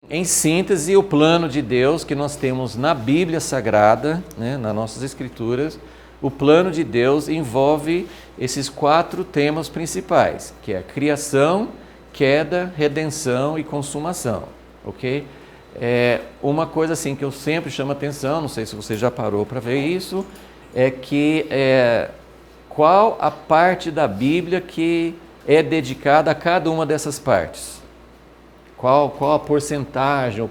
Em síntese, o plano de Deus que nós temos na Bíblia Sagrada, né, nas nossas Escrituras, o plano de Deus envolve esses 4 temas principais, que é a criação, queda, redenção e consumação, ok? Uma coisa assim que eu sempre chamo a atenção, não sei se você já parou para ver isso, é que qual a parte da Bíblia que é dedicada a cada uma dessas partes? Qual a porcentagem, ou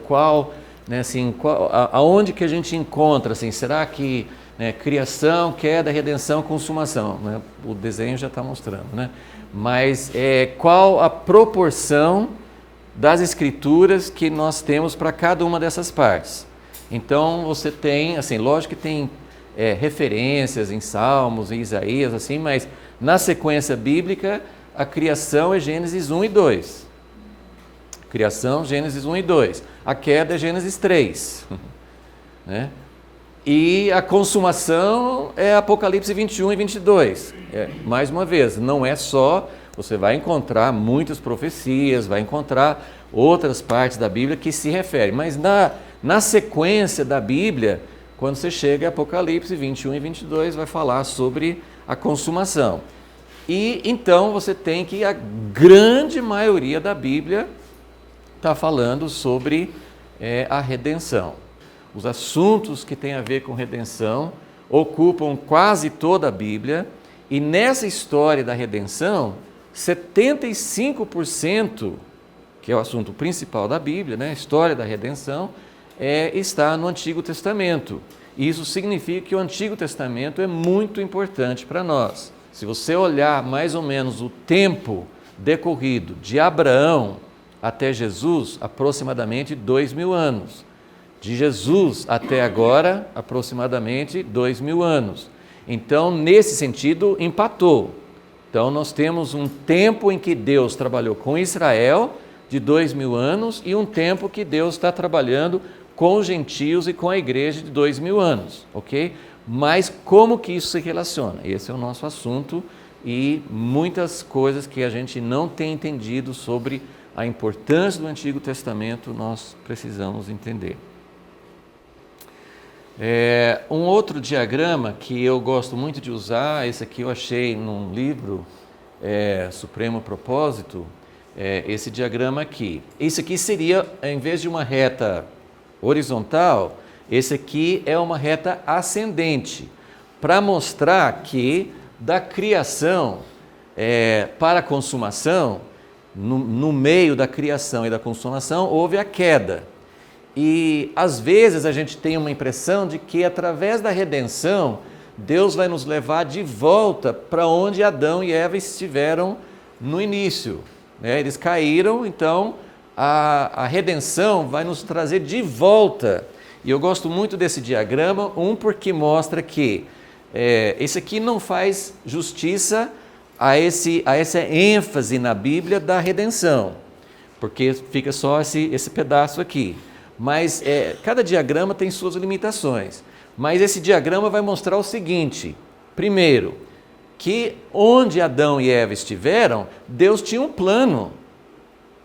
aonde que a gente encontra, assim, será que criação, queda, redenção, consumação, né? O desenho já está mostrando, né? Mas qual a proporção das escrituras que nós temos para cada uma dessas partes? Então você tem, assim, lógico que tem referências em Salmos, em Isaías, assim, mas na sequência bíblica a criação é Gênesis 1 e 2. Criação, Gênesis 1 e 2. A queda é Gênesis 3. Né? E a consumação é Apocalipse 21 e 22. Mais uma vez, não é só, você vai encontrar muitas profecias, vai encontrar outras partes da Bíblia que se referem, mas na sequência da Bíblia, quando você chega a Apocalipse 21 e 22, vai falar sobre a consumação. E então você tem que a grande maioria da Bíblia está falando sobre a redenção. Os assuntos que têm a ver com redenção ocupam quase toda a Bíblia, e nessa história da redenção, 75%, que é o assunto principal da Bíblia, né, a história da redenção, está no Antigo Testamento. Isso significa que o Antigo Testamento é muito importante para nós. Se você olhar mais ou menos o tempo decorrido de Abraão até Jesus, aproximadamente 2.000 anos. De Jesus até agora, aproximadamente 2.000 anos. Então, nesse sentido, empatou. Então, nós temos um tempo em que Deus trabalhou com Israel, de 2.000 anos, e um tempo que Deus está trabalhando com os gentios e com a igreja de 2.000 anos, ok? Mas como que isso se relaciona? Esse é o nosso assunto e muitas coisas que a gente não tem entendido sobre a importância do Antigo Testamento nós precisamos entender. Um outro diagrama que eu gosto muito de usar, esse aqui eu achei num livro, Supremo Propósito, esse diagrama aqui. Esse aqui seria, em vez de uma reta horizontal, esse aqui é uma reta ascendente, para mostrar que da criação para a consumação, no meio da criação e da consumação, houve a queda. E às vezes a gente tem uma impressão de que através da redenção, Deus vai nos levar de volta para onde Adão e Eva estiveram no início. Eles caíram, então a redenção vai nos trazer de volta. E eu gosto muito desse diagrama, porque mostra que esse aqui não faz justiça a essa ênfase na Bíblia da redenção, porque fica só esse pedaço aqui. Mas cada diagrama tem suas limitações. Mas esse diagrama vai mostrar o seguinte: primeiro, que onde Adão e Eva estiveram, Deus tinha um plano.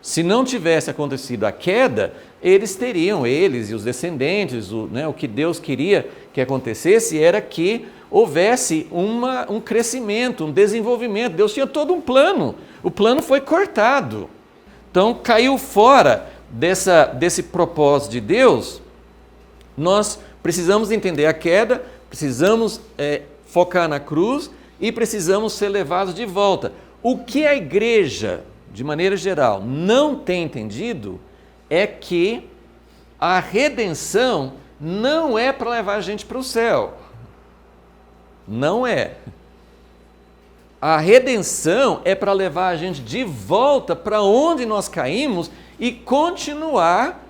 Se não tivesse acontecido a queda, eles e os descendentes, o que Deus queria que acontecesse era que houvesse um crescimento, um desenvolvimento. Deus tinha todo um plano. O plano foi cortado. Então, caiu fora desse propósito de Deus. Nós precisamos entender a queda, precisamos focar na cruz e precisamos ser levados de volta. O que a igreja, de maneira geral, não tem entendido é que a redenção não é para levar a gente para o céu. Não é. A redenção é para levar a gente de volta para onde nós caímos e continuar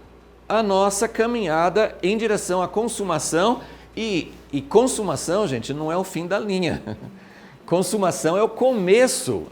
a nossa caminhada em direção à consumação. E consumação, gente, não é o fim da linha. Consumação é o começo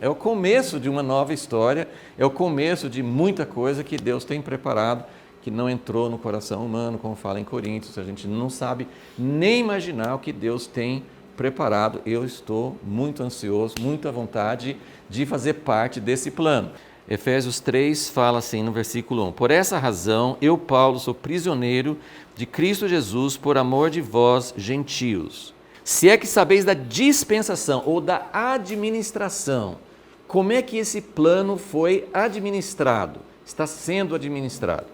de uma nova história, é o começo de muita coisa que Deus tem preparado, que não entrou no coração humano, como fala em Coríntios. A gente não sabe nem imaginar o que Deus tem preparado. Eu estou muito ansioso, muito à vontade de fazer parte desse plano. Efésios 3 fala assim no versículo 1: Por essa razão, eu, Paulo, sou prisioneiro de Cristo Jesus por amor de vós, gentios. Se é que sabeis da dispensação ou da administração, como é que esse plano foi administrado, está sendo administrado?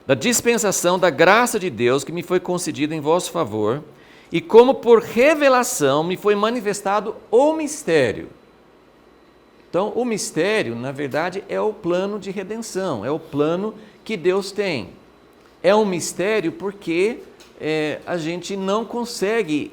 Da dispensação da graça de Deus que me foi concedida em vosso favor, e como por revelação me foi manifestado o mistério. Então, o mistério, na verdade, é o plano de redenção, é o plano que Deus tem. É um mistério porque a gente não consegue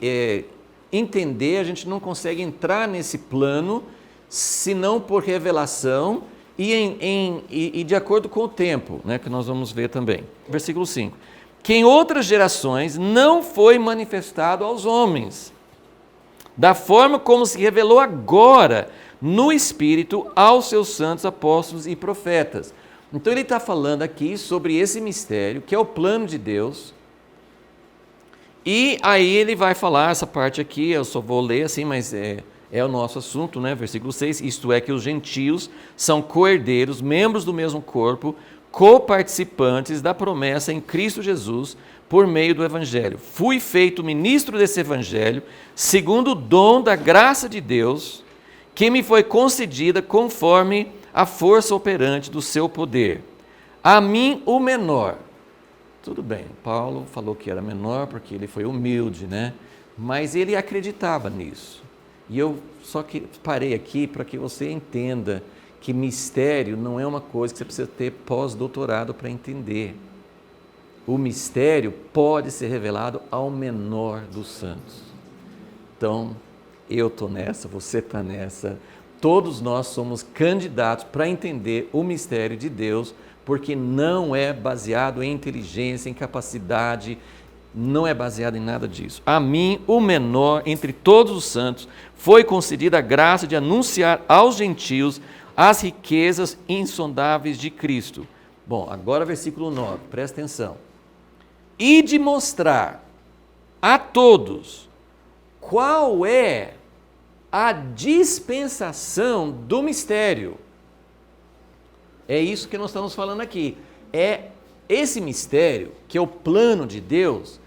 entender, a gente não consegue entrar nesse plano, senão por revelação e de acordo com o tempo, né, que nós vamos ver também. Versículo 5. Que em outras gerações não foi manifestado aos homens, da forma como se revelou agora no Espírito aos seus santos apóstolos e profetas. Então ele está falando aqui sobre esse mistério, que é o plano de Deus, e aí ele vai falar essa parte aqui, eu só vou ler assim, mas é o nosso assunto, né? Versículo 6, isto é que os gentios são co-herdeiros, membros do mesmo corpo, coparticipantes da promessa em Cristo Jesus, por meio do Evangelho. Fui feito ministro desse Evangelho, segundo o dom da graça de Deus, que me foi concedida conforme a força operante do seu poder. A mim, o menor. Tudo bem, Paulo falou que era menor porque ele foi humilde, né? Mas ele acreditava nisso. E eu só que parei aqui para que você entenda que mistério não é uma coisa que você precisa ter pós-doutorado para entender. O mistério pode ser revelado ao menor dos santos. Então, eu estou nessa, você está nessa, todos nós somos candidatos para entender o mistério de Deus, porque não é baseado em inteligência, em capacidade, não é baseado em nada disso. A mim, o menor entre todos os santos, foi concedida a graça de anunciar aos gentios as riquezas insondáveis de Cristo. Bom, agora versículo 9, presta atenção. E de mostrar a todos qual é a dispensação do mistério. É isso que nós estamos falando aqui. É esse mistério, que é o plano de Deus,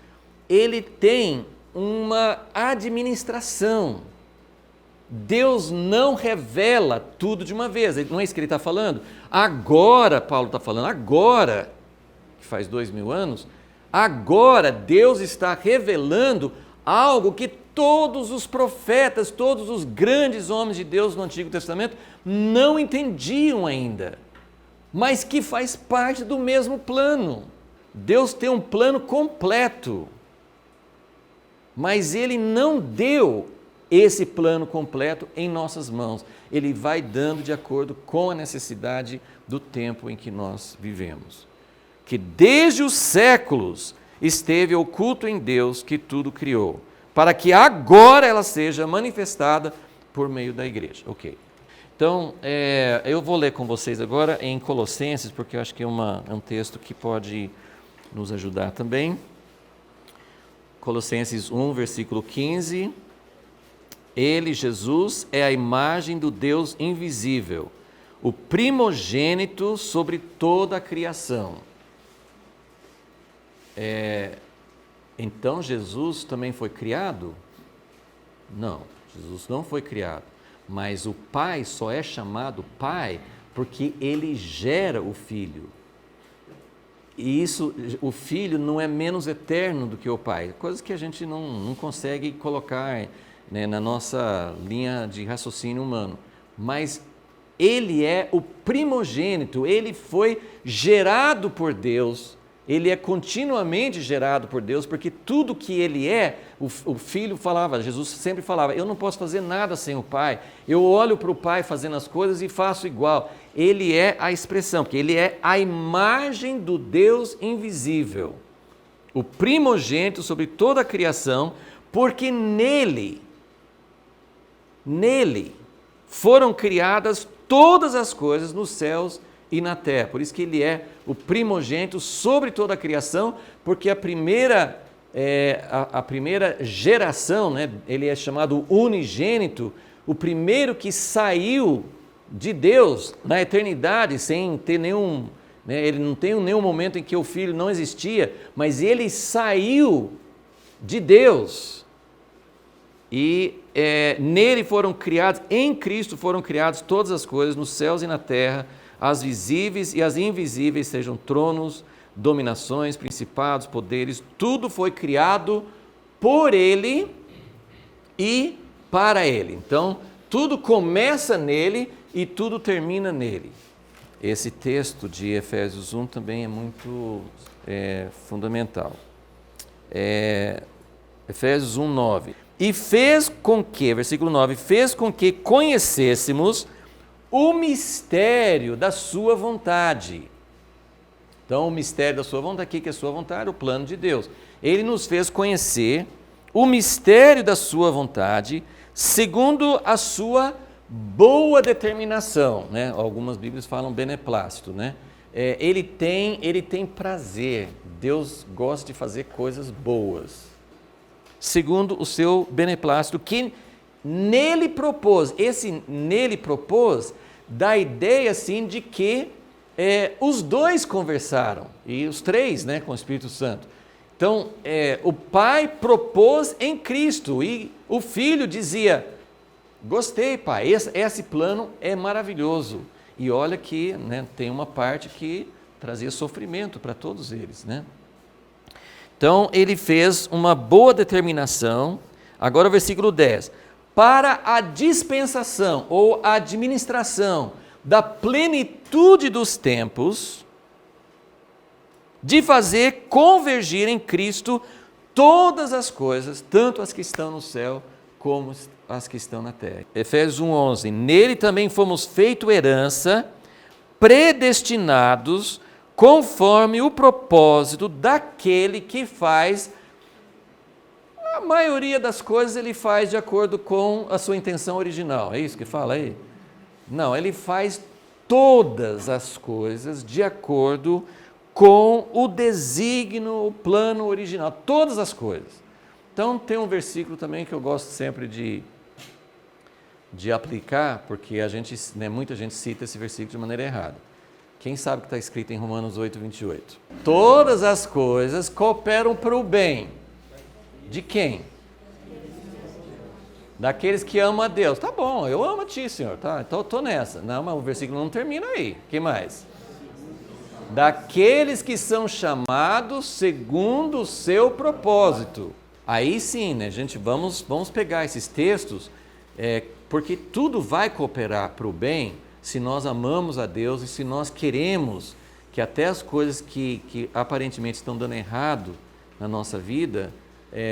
ele tem uma administração. Deus não revela tudo de uma vez. Não é isso que ele está falando? Agora, Paulo está falando, agora, que faz 2000 anos, agora Deus está revelando algo que todos os profetas, todos os grandes homens de Deus no Antigo Testamento não entendiam ainda, mas que faz parte do mesmo plano. Deus tem um plano completo, mas Ele não deu esse plano completo em nossas mãos. Ele vai dando de acordo com a necessidade do tempo em que nós vivemos. Que desde os séculos esteve oculto em Deus que tudo criou, para que agora ela seja manifestada por meio da igreja. Ok. Então, eu vou ler com vocês agora em Colossenses, porque eu acho que é um texto que pode nos ajudar também. Colossenses 1, versículo 15. Ele, Jesus, é a imagem do Deus invisível, o primogênito sobre toda a criação. Então, Jesus também foi criado? Não, Jesus não foi criado. Mas o Pai só é chamado Pai porque Ele gera o Filho. E isso, o Filho não é menos eterno do que o Pai. Coisas que a gente não consegue colocar, né, na nossa linha de raciocínio humano. Mas Ele é o primogênito, Ele foi gerado por Deus. Ele é continuamente gerado por Deus, porque tudo que Ele é, o Filho falava, Jesus sempre falava, eu não posso fazer nada sem o Pai, eu olho para o Pai fazendo as coisas e faço igual. Ele é a expressão, porque Ele é a imagem do Deus invisível, o primogênito sobre toda a criação, porque nele foram criadas todas as coisas nos céus e na terra. Por isso que Ele é o primogênito sobre toda a criação, porque a primeira geração, né, Ele é chamado unigênito, o primeiro que saiu de Deus na eternidade, sem ter nenhum, ele não tem nenhum momento em que o Filho não existia, mas ele saiu de Deus e nele foram criados, em Cristo foram criadas todas as coisas, nos céus e na terra, as visíveis e as invisíveis, sejam tronos, dominações, principados, poderes, tudo foi criado por ele e para ele. Então, tudo começa nele e tudo termina nele. Esse texto de Efésios 1 também é muito fundamental. Efésios 1, 9. E fez com que, versículo 9, fez com que conhecêssemos o mistério da sua vontade. Então, o mistério da sua vontade, o que é a sua vontade? O plano de Deus. Ele nos fez conhecer o mistério da sua vontade, segundo a sua boa determinação, né? Algumas Bíblias falam beneplácito, né? Ele tem prazer, Deus gosta de fazer coisas boas, segundo o seu beneplácito, que nele propôs. Esse nele propôs dá a ideia assim de que os dois conversaram, e os três, né, com o Espírito Santo. Então, o Pai propôs em Cristo e o Filho dizia: gostei, Pai, esse plano é maravilhoso. E olha que, né, tem uma parte que trazia sofrimento para todos eles, né? Então, ele fez uma boa determinação. Agora o versículo 10. Para a dispensação ou administração da plenitude dos tempos, de fazer convergir em Cristo todas as coisas, tanto as que estão no céu como as que estão na terra. Efésios 1:11. Nele também fomos feito herança, predestinados conforme o propósito daquele que faz. A maioria das coisas ele faz de acordo com a sua intenção original. É isso que fala aí? Não, ele faz todas as coisas de acordo com o desígnio, o plano original, todas as coisas. Então tem um versículo também que eu gosto sempre de aplicar, porque muita gente cita esse versículo de maneira errada. Quem sabe que está escrito em Romanos 8:28? Todas as coisas cooperam para o bem. De quem? Daqueles que amam a Deus. Tá bom, eu amo a ti, Senhor. Tá, então eu estou nessa. Não, mas o versículo não termina aí. Quem mais? Daqueles que são chamados segundo o seu propósito. Aí sim, né, gente, vamos pegar esses textos, porque tudo vai cooperar para o bem se nós amamos a Deus e se nós queremos que até as coisas que aparentemente estão dando errado na nossa vida,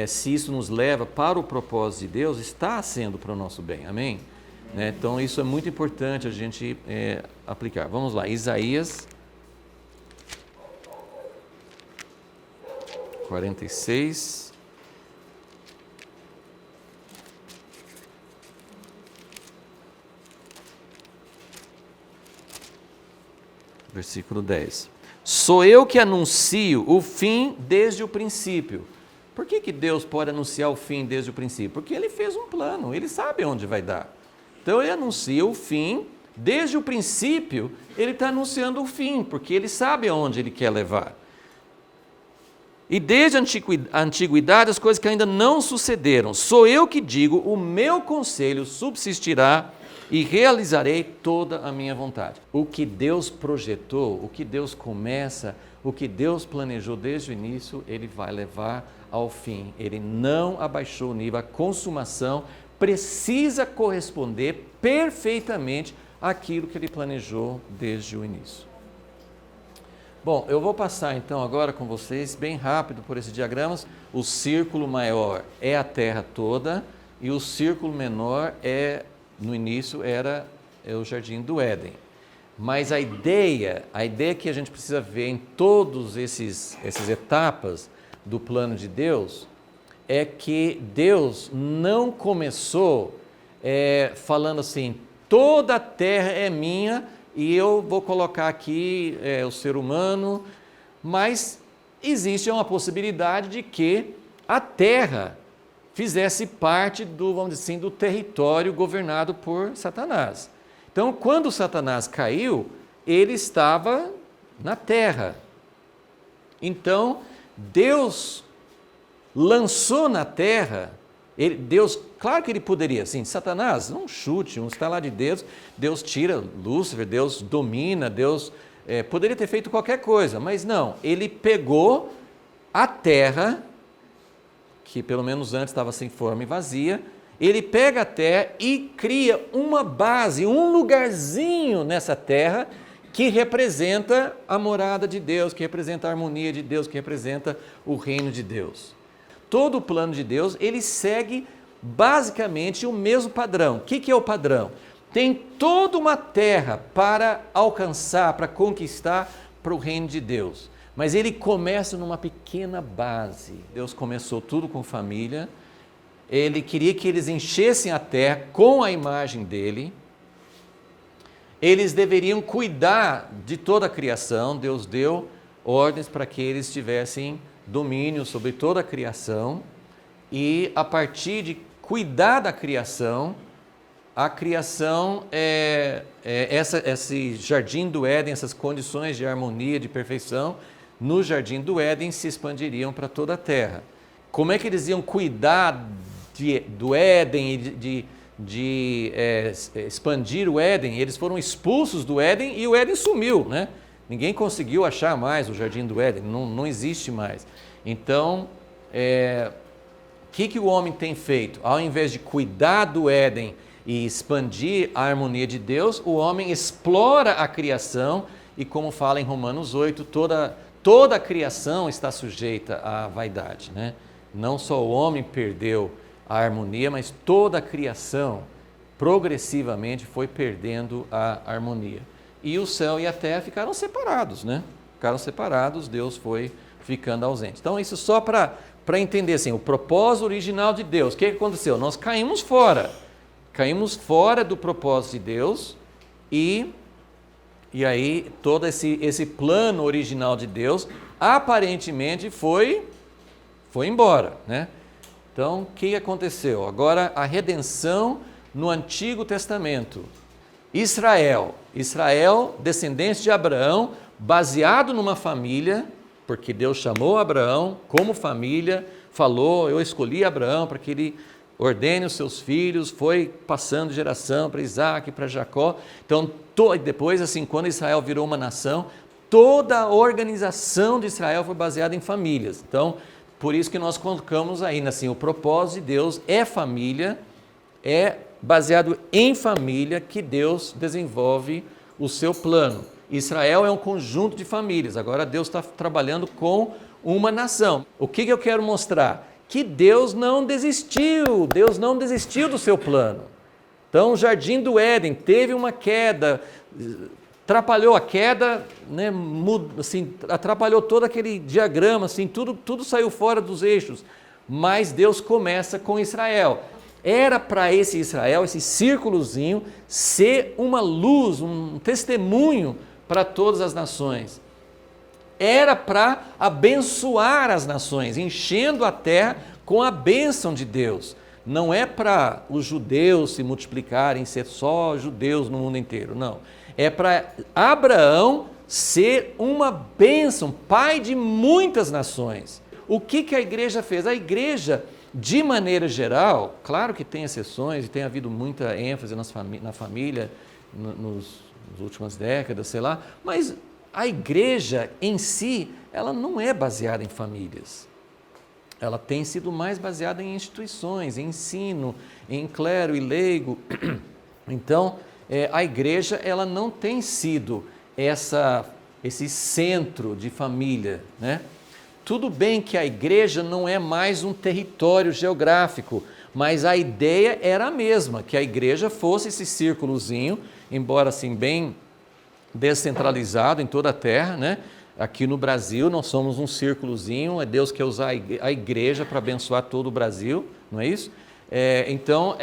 se isso nos leva para o propósito de Deus, está sendo para o nosso bem, amém? Então isso é muito importante a gente aplicar. Vamos lá, Isaías 46. Versículo 10. Sou eu que anuncio o fim desde o princípio. Por que Deus pode anunciar o fim desde o princípio? Porque Ele fez um plano, Ele sabe onde vai dar. Então Ele anuncia o fim, desde o princípio Ele está anunciando o fim, porque Ele sabe aonde Ele quer levar. E desde a antiguidade as coisas que ainda não sucederam. Sou eu que digo, o meu conselho subsistirá e realizarei toda a minha vontade. O que Deus projetou, o que Deus começa, o que Deus planejou desde o início, Ele vai levar ao fim. Ele não abaixou o nível, a consumação precisa corresponder perfeitamente àquilo que Ele planejou desde o início. Bom, eu vou passar então agora com vocês bem rápido por esses diagramas. O círculo maior é a Terra toda e o círculo menor no início era o Jardim do Éden. Mas a ideia que a gente precisa ver em todas essas etapas do plano de Deus é que Deus não começou falando assim, toda a terra é minha e eu vou colocar aqui o ser humano, mas existe uma possibilidade de que a terra fizesse parte vamos dizer assim, do território governado por Satanás. Então, quando Satanás caiu, ele estava na terra. Então, Deus lançou na terra, Deus, claro que ele poderia, assim, Satanás, não chute, um estalar de Deus, Deus tira Lúcifer, Deus domina, Deus poderia ter feito qualquer coisa, mas não, ele pegou a terra, que pelo menos antes estava sem forma e vazia, ele pega a terra e cria uma base, um lugarzinho nessa terra que representa a morada de Deus, que representa a harmonia de Deus, que representa o reino de Deus. Todo o plano de Deus, ele segue basicamente o mesmo padrão. O que é o padrão? Tem toda uma terra para alcançar, para conquistar para o reino de Deus. Mas ele começa numa pequena base. Deus começou tudo com família. Ele queria que eles enchessem a terra com a imagem dele. Eles deveriam cuidar de toda a criação. Deus deu ordens para que eles tivessem domínio sobre toda a criação. E a partir de cuidar da criação, a criação, esse jardim do Éden, essas condições de harmonia, de perfeição, no jardim do Éden se expandiriam para toda a terra. Como é que eles iam cuidar do Éden e de expandir o Éden? Eles foram expulsos do Éden e o Éden sumiu, né? Ninguém conseguiu achar mais o jardim do Éden, não existe mais. Então, o que o homem tem feito? Ao invés de cuidar do Éden e expandir a harmonia de Deus, o homem explora a criação e, como fala em Romanos 8, toda a criação está sujeita à vaidade, né? Não só o homem perdeu a harmonia, mas toda a criação progressivamente foi perdendo a harmonia. E o céu e a terra ficaram separados, né? Ficaram separados, Deus foi ficando ausente. Então, isso só para entender assim, o propósito original de Deus. O que aconteceu? Nós caímos fora do propósito de Deus e aí todo esse plano original de Deus aparentemente foi embora, né? Então, o que aconteceu? Agora, a redenção no Antigo Testamento. Israel, descendente de Abraão, baseado numa família, porque Deus chamou Abraão como família, falou, eu escolhi Abraão para que ele ordene os seus filhos, foi passando de geração para Isaac, para Jacó. Então, depois, assim, quando Israel virou uma nação, toda a organização de Israel foi baseada em famílias. Então, por isso que nós colocamos aí, assim, o propósito de Deus é família, é baseado em família que Deus desenvolve o seu plano. Israel é um conjunto de famílias, agora Deus está trabalhando com uma nação. O que eu quero mostrar? Que Deus não desistiu do seu plano. Então, o jardim do Éden teve uma queda, atrapalhou a queda, né, assim, atrapalhou todo aquele diagrama, assim, tudo saiu fora dos eixos, mas Deus começa com Israel. Era para esse Israel, esse círculozinho, ser uma luz, um testemunho para todas as nações. Era para abençoar as nações, enchendo a terra com a bênção de Deus. Não é para os judeus se multiplicarem, ser só judeus no mundo inteiro, não. É para Abraão ser uma bênção, pai de muitas nações. O que a igreja fez? A igreja, de maneira geral, claro que tem exceções e tem havido muita ênfase na família nas últimas décadas, sei lá, mas a igreja em si, ela não é baseada em famílias. Ela tem sido mais baseada em instituições, em ensino, em clero e leigo. Então, a igreja ela não tem sido esse centro de família, né? Tudo bem que a igreja não é mais um território geográfico, mas a ideia era a mesma, que a igreja fosse esse círculozinho, embora assim bem descentralizado em toda a terra, né? Aqui no Brasil nós somos um círculozinho, é Deus quer usar a igreja para abençoar todo o Brasil, não é isso? Então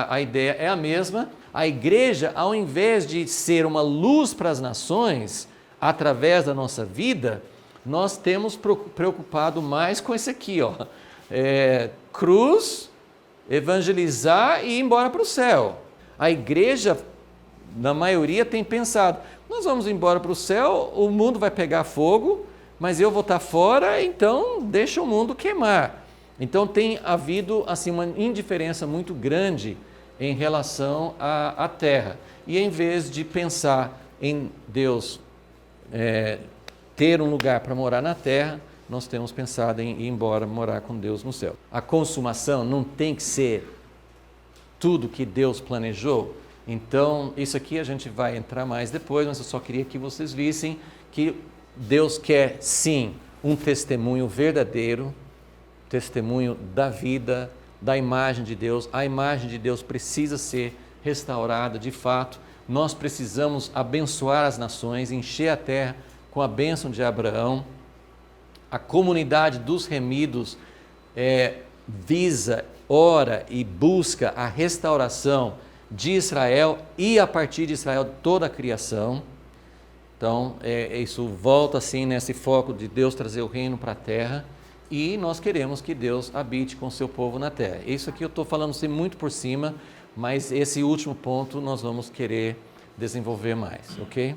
a ideia é a mesma. A igreja, ao invés de ser uma luz para as nações, através da nossa vida, nós temos preocupado mais com esse aqui, ó, cruz, evangelizar e ir embora para o céu. A igreja na maioria, tem pensado, nós vamos embora para o céu, o mundo vai pegar fogo, mas eu vou estar fora, então deixa o mundo queimar. Então tem havido assim, uma indiferença muito grande em relação à terra. E em vez de pensar em Deus ter um lugar para morar na terra, nós temos pensado em ir embora morar com Deus no céu. A consumação não tem que ser tudo que Deus planejou. Então, isso aqui a gente vai entrar mais depois, mas eu só queria que vocês vissem que Deus quer, sim, um testemunho verdadeiro, testemunho da vida, da imagem de Deus. A imagem de Deus precisa ser restaurada, de fato. Nós precisamos abençoar as nações, encher a terra com a bênção de Abraão. A comunidade dos remidos visa, ora e busca a restauração de Israel e a partir de Israel toda a criação. Então, isso volta assim nesse foco de Deus trazer o reino para a terra e nós queremos que Deus habite com o seu povo na terra. Isso aqui eu estou falando assim, muito por cima, mas esse último ponto nós vamos querer desenvolver mais, ok?